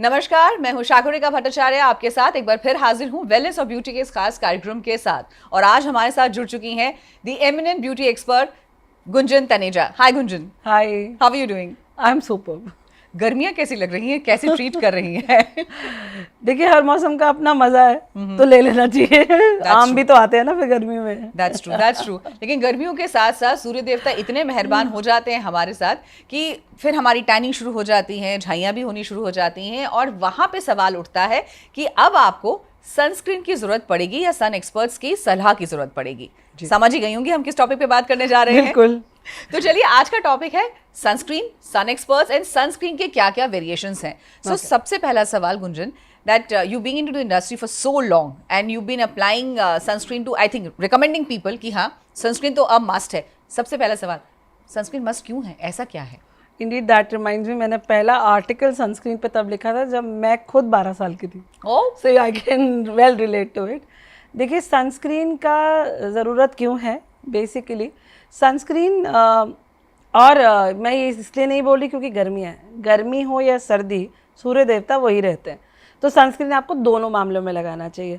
नमस्कार, मैं हूं शाकुरिका भट्टाचार्य आपके साथ एक बार फिर हाजिर हूं वेलनेस और ब्यूटी के इस खास कार्यक्रम के साथ। और आज हमारे साथ जुड़ चुकी हैं the eminent beauty expert Gunjan Taneja. Hi Gunjan. Hi. How are you doing? I am superb. गर्मियां कैसी लग रही हैं, कैसी ट्रीट कर रही हैं? देखिए, हर मौसम का अपना मजा है तो ले लेना चाहिए। आम भी तो आते हैं ना फिर गर्मी में। That's true. लेकिन गर्मियों के साथ साथ सूर्य देवता इतने मेहरबान हो जाते हैं हमारे साथ कि फिर हमारी टैनिंग शुरू हो जाती है, झाइयाँ भी होनी शुरू हो जाती हैं। और वहाँ पे सवाल उठता है कि अब आपको सनस्क्रीन की जरूरत पड़ेगी या सन एक्सपर्ट्स की सलाह की जरूरत पड़ेगी। समझ ही गई होंगी हम किस टॉपिक पे बात करने जा रहे हैं। बिल्कुल। तो चलिए, आज का टॉपिक है sunscreen, sun experts and sunscreen के क्या क्या वेरिएशंस हैं। सो सबसे पहला सवाल Gunjan, that you've been into the industry for so long and you've been applying sunscreen to, I think, recommending people कि हाँ sunscreen तो अब must है। सबसे पहला सवाल, sunscreen must क्यों है, ऐसा क्या है? Indeed, that reminds me, मैंने पहला आर्टिकल सनस्क्रीन पे तब लिखा था जब मैं खुद 12 साल की थी। So I can well relate to it। देखिए, सनस्क्रीन का ज़रूरत क्यों है बेसिकली। सनस्क्रीन और मैं ये इसलिए नहीं बोल रही क्योंकि गर्मियाँ हैं, गर्मी हो या सर्दी सूर्य देवता वही रहते हैं। तो सनस्क्रीन आपको दोनों मामलों में लगाना चाहिए।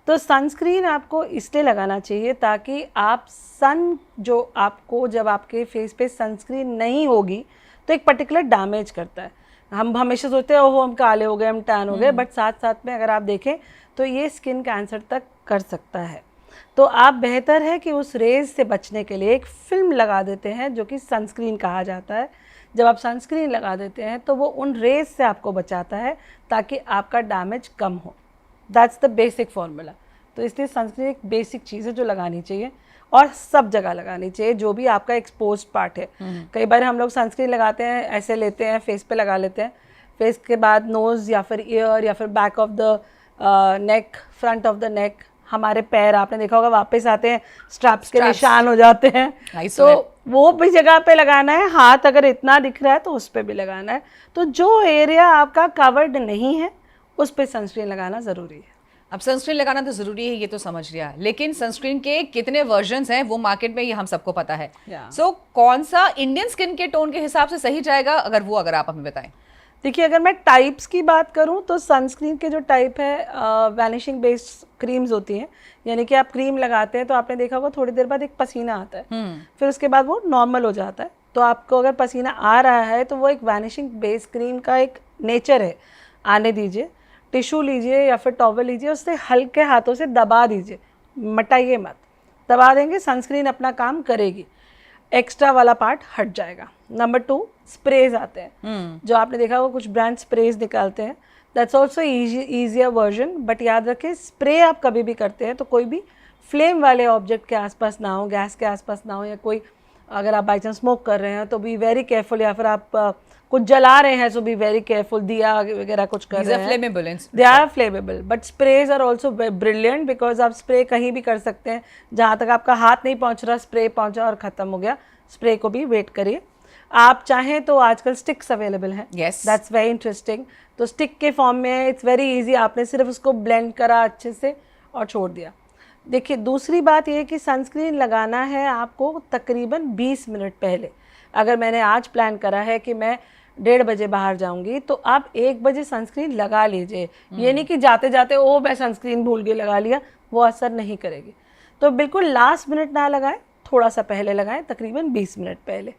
तो सनस्क्रीन आपको इसलिए लगाना चाहिए ताकि आप सन जो आपको जब आपके फेस पे सनस्क्रीन नहीं होगी तो एक पर्टिकुलर डैमेज करता है। हम हमेशा सोचते हैं ओहो हम काले हो गए, हम टैन हो गए, बट साथ साथ में अगर आप देखें तो ये स्किन कैंसर तक कर सकता है। तो आप बेहतर है कि उस रेज से बचने के लिए एक फिल्म लगा देते हैं जो कि सनस्क्रीन कहा जाता है। जब आप सनस्क्रीन लगा देते हैं तो वो उन रेज से आपको बचाता है ताकि आपका डैमेज कम हो। That's the basic formula. तो इसलिए सनस्क्रीन एक बेसिक चीज़ है जो लगानी चाहिए और सब जगह लगानी चाहिए जो भी आपका एक्सपोज्ड पार्ट है। कई बार हम लोग सनस्क्रीन लगाते हैं, ऐसे लेते हैं, फेस पे लगा लेते हैं, फेस के बाद नोज़ या फिर ईयर या फिर back of the neck, front of the neck, हमारे पैर आपने देखा होगा वापस आते हैं, स्ट्रैप्स के निशान हो जाते हैं। तो वो भी जगह पे लगाना है। हाथ अगर इतना दिख रहा है तो उस पर भी लगाना है। तो जो एरिया आपका कवर्ड नहीं है उस पर सनस्क्रीन लगाना ज़रूरी है। अब सनस्क्रीन लगाना तो ज़रूरी है, ये तो समझ लिया, लेकिन सनस्क्रीन के कितने वर्जन्स हैं वो मार्केट में, ये हम सबको पता है। सो कौन सा इंडियन स्किन के टोन के हिसाब से सही जाएगा, अगर आप हमें बताएं। देखिए, अगर मैं टाइप्स की बात करूं तो सनस्क्रीन के जो टाइप है वैनिशिंग बेस्ड क्रीम्स होती हैं, यानी कि आप क्रीम लगाते हैं तो आपने देखा होगा थोड़ी देर बाद एक पसीना आता है, फिर उसके बाद वो नॉर्मल हो जाता है। तो आपको अगर पसीना आ रहा है तो वो एक वैनिशिंग बेस्ड क्रीम का एक नेचर है, आने दीजिए, टिश्यू लीजिए या फिर टॉवल लीजिए, उससे हल्के हाथों से दबा दीजिए, मटाइए मत। दबा देंगे, सनस्क्रीन अपना काम करेगी, एक्स्ट्रा वाला पार्ट हट जाएगा। नंबर 2, स्प्रेज आते हैं जो आपने देखा होगा कुछ ब्रांड स्प्रेज निकालते हैं। That's also easier version, but याद रखें स्प्रे आप कभी भी करते हैं तो कोई भी फ्लेम वाले ऑब्जेक्ट के आसपास ना हो, गैस के आसपास ना हो, या कोई अगर आप बाई चांस स्मोक कर रहे हैं तो बी वेरी केयरफुल, या फिर आप कुछ जला रहे हैं तो बी वेरी केयरफुल, दिया वगैरह कुछ कर रहे हैं, they are flammable. But sprays are also brilliant because आप स्प्रे कहीं भी कर सकते हैं, जहाँ तक आपका हाथ नहीं पहुँच रहा स्प्रे पहुँचा और ख़त्म हो गया। स्प्रे को भी वेट करिए। आप चाहें तो आजकल स्टिक्स अवेलेबल हैं, दैट्स वेरी इंटरेस्टिंग। तो स्टिक के फॉर्म में इट्स वेरी इजी, आपने सिर्फ उसको ब्लेंड करा अच्छे से और छोड़ दिया। देखिए, दूसरी बात यह है कि सनस्क्रीन लगाना है आपको तकरीबन 20 मिनट पहले। अगर मैंने आज प्लान करा है कि मैं 1:30 बजे बाहर जाऊंगी तो आप 1 बजे सनस्क्रीन लगा लीजिए। ये नहीं कि जाते जाते ओ मैं सनस्क्रीन भूल के लगा लिया, वो असर नहीं करेगी। तो बिल्कुल लास्ट मिनट ना लगाएं, थोड़ा सा पहले लगाएं, तकरीबन 20 मिनट पहले।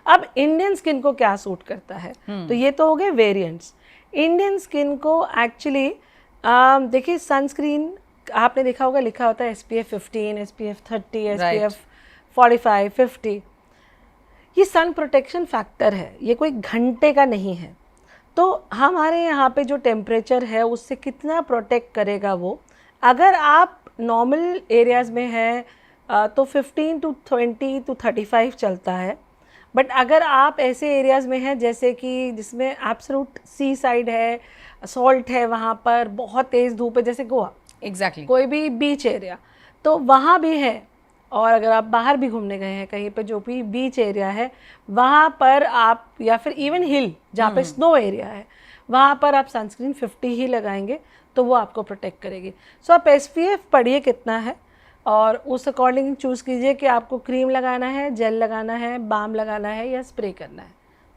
अब इंडियन स्किन को क्या सूट करता है, तो ये तो हो गए वेरिएंट्स। इंडियन स्किन को एक्चुअली देखिए, सनस्क्रीन आपने देखा होगा लिखा होता है SPF 15, SPF 30, SPF 45, 50। ये सन प्रोटेक्शन फैक्टर है, ये कोई घंटे का नहीं है। तो हमारे यहाँ पे जो टेम्परेचर है उससे कितना प्रोटेक्ट करेगा वो। अगर आप नॉर्मल एरियाज़ में हैं तो 15 to 20 to 35 चलता है। बट अगर आप ऐसे एरियाज़ में हैं जैसे कि जिसमें एब्सोल्यूट सी साइड है, सॉल्ट है, वहाँ पर बहुत तेज़ धूप है, जैसे गोवा, कोई भी बीच एरिया, तो वहाँ भी है। और अगर आप बाहर भी घूमने गए हैं कहीं पे जो भी बीच एरिया है वहाँ पर आप, या फिर इवन हिल जहाँ पे स्नो एरिया है, वहाँ पर आप सनस्क्रीन 50 ही लगाएंगे तो वो आपको प्रोटेक्ट करेगी। सो आप SPF पढ़िए कितना है और उस अकॉर्डिंग चूज़ कीजिए कि आपको क्रीम लगाना है, जेल लगाना है, बाम लगाना है या स्प्रे करना है।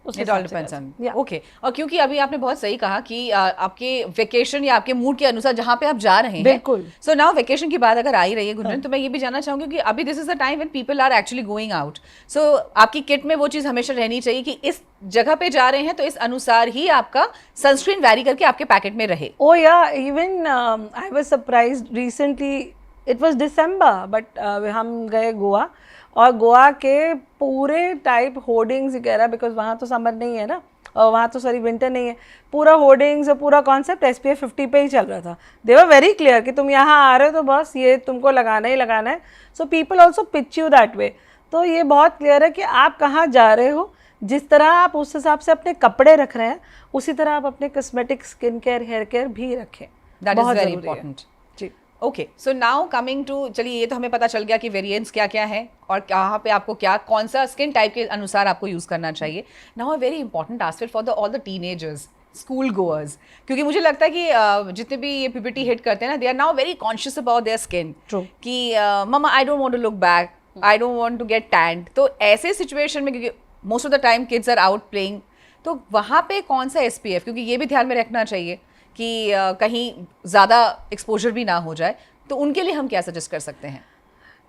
It all depends on. Okay. और क्योंकि अभी आपने बहुत सही कहा कि आपके वेकेशन या आपके मूड के अनुसार जहाँ पे आप जा रहे हैं, बिल्कुल. सो नाउ वेकेशन की बात अगर आ ही रही है गुंजन, तो मैं ये भी जानना चाहूंगी कि अभी this is the time when people are actually going out. So आपकी किट में वो चीज़ हमेशा रहनी चाहिए कि इस जगह पे जा रहे हैं तो इस अनुसार ही आपका सनस्क्रीन वैरी करके आपके पैकेट में रहे. Oh yeah, even I was surprised recently. It was December, but हम गए गोवा, और गोवा के पूरे टाइप होर्डिंग्स वगैरह, बिकॉज वहाँ तो समर नहीं है ना, और वहाँ तो सॉरी विंटर नहीं है, पूरा होर्डिंग्स और पूरा कॉन्सेप्ट SPF 50 पे ही चल रहा था. दे वर वेरी क्लियर कि तुम यहाँ आ रहे हो तो बस ये तुमको लगाना ही लगाना है. So people also pitch you that way. तो ये बहुत क्लियर है कि आप कहाँ जा रहे हो, जिस तरह आप उस हिसाब से अपने कपड़े रख रहे हैं, उसी तरह आप अपने cosmetic, skin care, hair care भी रखें. That is very important. जी. Okay, so now coming to, चलिए ये तो हमें पता चल गया कि वेरिएंट्स क्या क्या है और कहाँ पे आपको क्या कौन सा स्किन टाइप के अनुसार आपको यूज़ करना चाहिए. Now a very important aspect for all the teenagers, school goers, क्योंकि मुझे लगता है कि जितने भी ये PPT हिट करते हैं ना, they are now very conscious about their skin. कि मम्मा I don't want to look back, I don't want to get tanned. तो ऐसे सिचुएशन में, क्योंकि most of the time kids are out playing, तो वहाँ पे कौन सा SPF, क्योंकि ये भी ध्यान में रखना चाहिए कि कहीं ज़्यादा एक्सपोजर भी ना हो जाए, तो उनके लिए हम क्या सजेस्ट कर सकते हैं?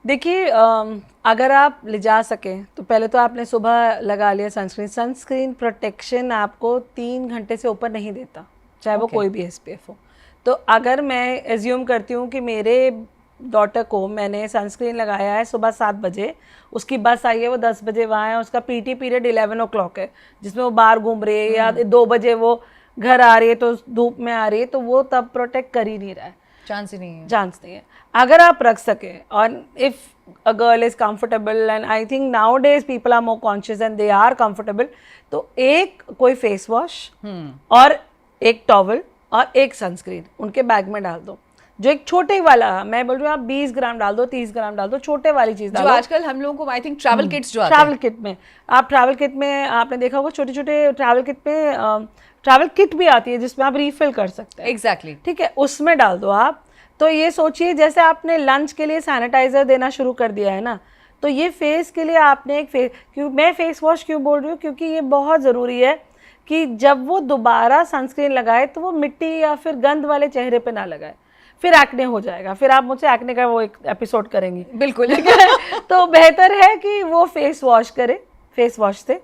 देखिए, अगर आप ले जा सकें तो पहले तो आपने सुबह लगा लिया सनस्क्रीन. सनस्क्रीन प्रोटेक्शन आपको 3 घंटे से ऊपर नहीं देता, चाहे वो कोई भी SPF हो. तो अगर मैं एज्यूम करती हूँ कि मेरे डॉटर को मैंने सनस्क्रीन लगाया है सुबह 7 बजे, उसकी बस आई है, वो 10 बजे वहाँ है, उसका PT पीरियड 11 o'clock है, जिसमें वो बाहर घूम रही है, या 2 बजे वो घर आ रही है तो धूप में आ रही है, तो वो तब प्रोटेक्ट कर ही नहीं रहा है. चांस ही नहीं है. चांस नहीं है. अगर आप रख सके, और if a girl is comfortable, and I think nowadays people are more conscious and they are comfortable, तो एक कोई फेस वॉश और एक टॉवल और एक सनस्क्रीन उनके बैग में डाल दो. जो एक छोटे वाला, मैं बोल रही हूँ, आप 20 ग्राम डाल दो, 30 ग्राम डाल दो, छोटे वाली चीज़ डालो. जो आजकल हम लोगों को आई थिंक ट्रैवल किट्स जो आते हैं, ट्रैवल किट में, आप ट्रैवल किट में आपने देखा होगा छोटे छोटे ट्रैवल किट में ट्रैवल किट भी आती है जिसमें आप रीफिल कर सकते हैं. एग्जैक्टली. ठीक है, उसमें डाल दो आप. तो ये सोचिए, जैसे आपने लंच के लिए सैनिटाइजर देना शुरू कर दिया है ना, तो ये फेस के लिए आपने एक मैं फेस वॉश क्यों बोल रही हूँ, क्योंकि ये बहुत ज़रूरी है कि जब वो दोबारा सनस्क्रीन लगाए तो वो मिट्टी या फिर गंद वाले चेहरे पे ना लगाए, फिर एक्ने हो जाएगा. फिर आप मुझसे एक्ने का वो एक एपिसोड करेंगी. बिल्कुल. तो बेहतर है कि वो फेस वॉश करे, फेस वॉश से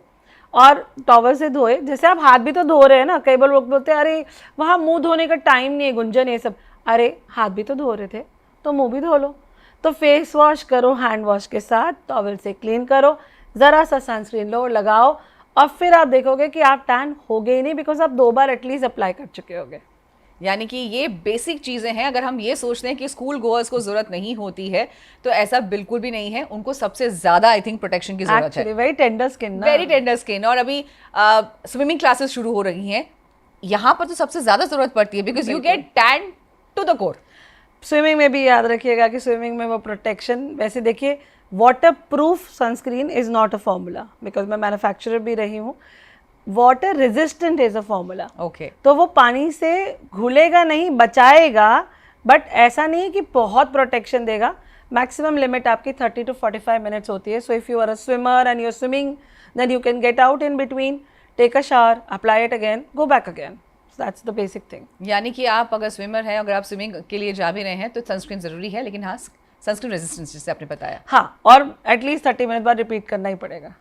और टॉवल से धोए. जैसे आप हाथ भी तो धो रहे हैं ना, कई बार लोग बोलते हैं अरे वहाँ मुंह धोने का टाइम नहीं है गुंजन, ये सब. अरे हाथ भी तो धो रहे थे तो मुंह भी धो लो. तो फेस वॉश करो हैंड वॉश के साथ, टॉवल से क्लीन करो, ज़रा सा सनस्क्रीन लो, लगाओ, और फिर आप देखोगे कि आप टैन हो गए ही नहीं, बिकॉज आप 2 बार एटलीस्ट अप्लाई कर चुके होगे. यानी कि ये बेसिक चीज़ें हैं. अगर हम ये सोचते हैं कि स्कूल गोअर्स को ज़रूरत नहीं होती है, तो ऐसा बिल्कुल भी नहीं है. उनको सबसे ज़्यादा आई थिंक प्रोटेक्शन की ज़रूरत है. वेरी टेंडर स्किन ना, वेरी टेंडर स्किन. और अभी स्विमिंग क्लासेस शुरू हो रही हैं, यहाँ पर तो सबसे ज़्यादा ज़रूरत पड़ती है, because you get tan to the core. Swimming में भी याद रखिएगा कि स्विमिंग में वो प्रोटेक्शन, वैसे देखिए water proof sunscreen is not a formula, because मैं मैन्युफैक्चरर भी रही हूँ. Water resistant is a formula. Okay. तो वो पानी से घुलेगा नहीं, बचाएगा, बट ऐसा नहीं कि बहुत प्रोटेक्शन देगा. मैक्सिमम लिमिट आपकी 30 to 45 मिनट्स होती है. So if you are a swimmer and you are swimming, then you can get out in between, take a shower, apply it again, go back again. That's the basic thing. यानी कि आप अगर swimmer हैं, अगर आप swimming के लिए जा भी रहे हैं, तो सनस्क्रीन ज़रूरी है, लेकिन हाँ सनस्क्रीन रेजिस्टेंस जैसे आपने बताया. हाँ, और एटलीस्ट 30 मिनट बाद रिपीट करना ही पड़ेगा.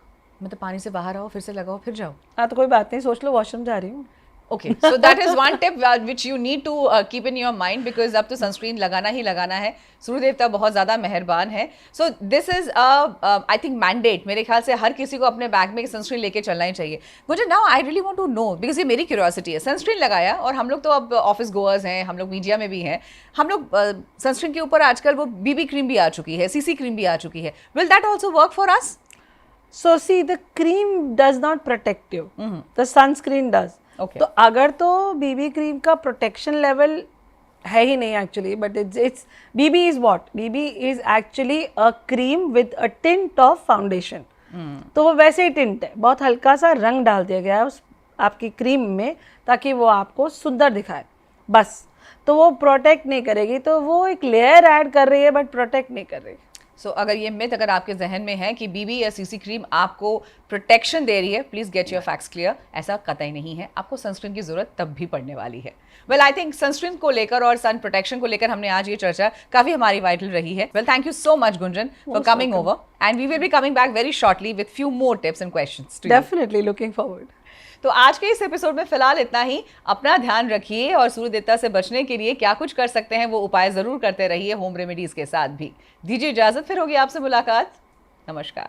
मतलब पानी से बाहर आओ, फिर से लगाओ, फिर जाओ. हाँ, तो कोई बात नहीं, सोच लो वॉशरूम जा रही हूँ. Okay, so that is one tip which you need to keep in your mind, because अब तो सनस्क्रीन लगाना ही लगाना है. सूर्य देवता बहुत ज़्यादा मेहरबान है. So this is I think mandate. मेरे ख्याल से हर किसी को अपने बैग में सनस्क्रीन लेके चलना ही चाहिए. मुझे now I really want to know, because ये मेरी क्यूरियोसिटी है. सनस्क्रीन लगाया, और हम लोग तो अब ऑफिस गोअर्स हैं, हम लोग मीडिया में भी हैं, हम लोग सनस्क्रीन के ऊपर आजकल वो BB क्रीम भी आ चुकी है, CC क्रीम भी आ चुकी है. Will that also work for us? So see, the cream does not protect you. The sunscreen does. Okay. तो अगर तो BB क्रीम का प्रोटेक्शन लेवल है ही नहीं actually, but it's BB is what? BB is actually a cream with a tint of foundation. तो वो वैसे ही tint है, बहुत हल्का सा रंग डाल दिया गया है उस आपकी क्रीम में, ताकि वो आपको सुंदर दिखाए, बस. तो वो प्रोटेक्ट नहीं करेगी, तो वो एक लेयर ऐड कर रही है बट प्रोटेक्ट नहीं कर रही. सो अगर ये मिथ अगर आपके जहन में है कि बीबी या सीसी क्रीम आपको प्रोटेक्शन दे रही है, please get your facts clear. ऐसा कतई नहीं है, आपको सनस्क्रीन की जरूरत तब भी पड़ने वाली है। वेल आई थिंक सनस्क्रीन को लेकर और सन प्रोटेक्शन को लेकर हमने आज ये चर्चा काफी हमारी वाइटल रही है। Well thank you so much Gunjan for coming over, and we will be coming back very shortly with few more tips and questions to you. Definitely looking forward. तो आज के इस एपिसोड में फिलहाल इतना ही। अपना ध्यान रखिए और सूर्य देवता से बचने के लिए क्या कुछ कर सकते हैं वो उपाय जरूर करते रहिए होम रेमेडीज के साथ भी। दीजिए इजाजत, फिर होगी आपसे मुलाकात। नमस्कार।